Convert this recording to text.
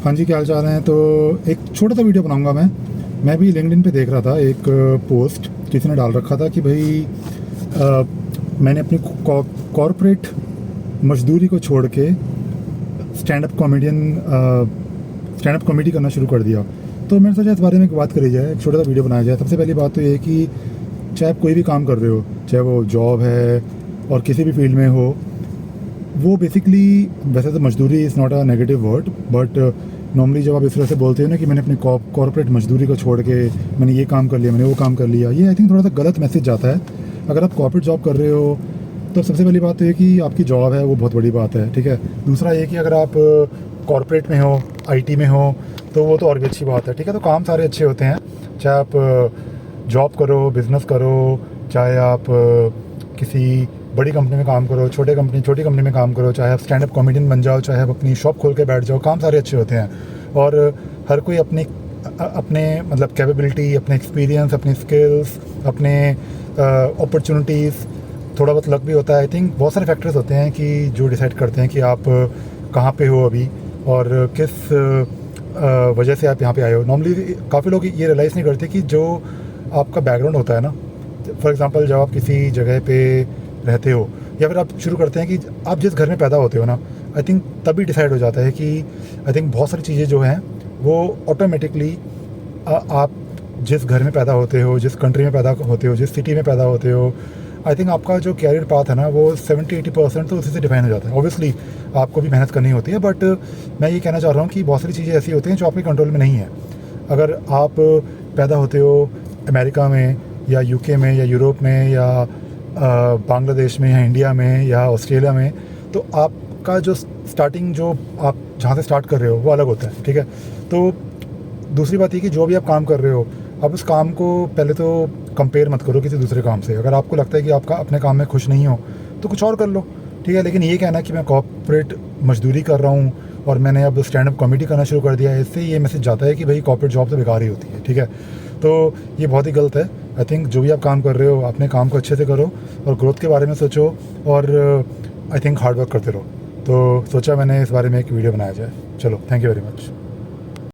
हाँ जी, क्या हाल चाल हैं। तो एक छोटा सा वीडियो बनाऊंगा मैं भी लिंक्डइन पे देख रहा था एक पोस्ट किसी ने डाल रखा था कि भाई मैंने अपनी कॉरपोरेट मजदूरी को छोड़ के स्टैंड अप कॉमेडी करना शुरू कर दिया। तो मैंने सोचा इस बारे में एक बात करी जाए, एक छोटा सा वीडियो बनाया जाए। सबसे पहली बात तो ये है कि चाहे आप कोई भी काम कर रहे हो, चाहे वो जॉब है और किसी भी फील्ड में हो, वो बेसिकली वैसे तो मजदूरी is not a negative word, but normally जब आप इस तरह से बोलते हो ना कि मैंने अपनी कॉर्पोरेट मजदूरी को छोड़ के मैंने ये काम कर लिया, मैंने वो काम कर लिया, ये आई थिंक थोड़ा सा गलत मैसेज जाता है। अगर आप कॉर्पोरेट जॉब कर रहे हो तो सबसे पहली बात तो ये कि आपकी जॉब है, वो बहुत बड़ी बात है, ठीक है। दूसरा ये कि अगर आप कॉर्पोरेट में हो, आईटी में हो, तो वो तो और भी अच्छी बात है, ठीक है। तो काम सारे अच्छे होते हैं, चाहे आप जॉब करो, बिज़नेस करो, चाहे आप किसी बड़ी कंपनी में काम करो, छोटी कंपनी में काम करो, चाहे आप स्टैंड अप कॉमेडियन बन जाओ, चाहे आप अपनी शॉप खोल के बैठ जाओ, काम सारे अच्छे होते हैं। और हर कोई अपने मतलब कैपेबिलिटी, अपने एक्सपीरियंस, अपनी स्किल्स, अपने अपॉर्चुनिटीज़, थोड़ा बहुत लक भी होता है। आई थिंक बहुत सारे फैक्टर्स होते हैं कि जो डिसाइड करते हैं कि आप कहाँ पे हो अभी और किस वजह से आप यहाँ पे आए हो। नॉर्मली काफ़ी लोग ये रियलाइज़ नहीं करते कि जो आपका बैकग्राउंड होता है ना, फॉर एग्जांपल जब आप किसी जगह पे रहते हो या फिर आप शुरू करते हैं कि आप जिस घर में पैदा होते हो ना, आई थिंक तभी डिसाइड हो जाता है कि आई थिंक बहुत सारी चीज़ें जो हैं वो ऑटोमेटिकली आप जिस घर में पैदा होते हो, जिस कंट्री में पैदा होते हो, जिस सिटी में पैदा होते हो, आई थिंक आपका जो कैरियर पाथ है ना वो 70-80% तो उसी से डिफाइन हो जाता है। ऑब्वियसली आपको भी मेहनत करनी होती है, बट मैं ये कहना चाह रहा हूँ कि बहुत सारी चीज़ें ऐसी होती हैं जो आपके कंट्रोल में नहीं है। अगर आप पैदा होते हो अमेरिका में या यूके में या यूरोप में या बांग्लादेश में या इंडिया में या ऑस्ट्रेलिया में, तो आपका जो स्टार्टिंग, जो आप जहाँ से स्टार्ट कर रहे हो वो अलग होता है, ठीक है। तो दूसरी बात ये कि जो भी आप काम कर रहे हो, आप उस काम को पहले तो कंपेयर मत करो किसी दूसरे काम से। अगर आपको लगता है कि आपका अपने काम में खुश नहीं हो तो कुछ और कर लो, ठीक है। लेकिन ये कहना कि मैं कॉर्पोरेट मजदूरी कर रहा हूँ और मैंने अब स्टैंड अप कॉमेडी करना शुरू कर दिया है, इससे ये मैसेज जाता है कि भाई कॉर्पोरेट जॉब तो बेकार ही होती है, ठीक है। तो ये बहुत ही गलत है। आई थिंक जो भी आप काम कर रहे हो अपने काम को अच्छे से करो और ग्रोथ के बारे में सोचो और आई थिंक हार्ड वर्क करते रहो। तो सोचा मैंने इस बारे में एक वीडियो बनाया जाए। चलो, थैंक यू वेरी मच।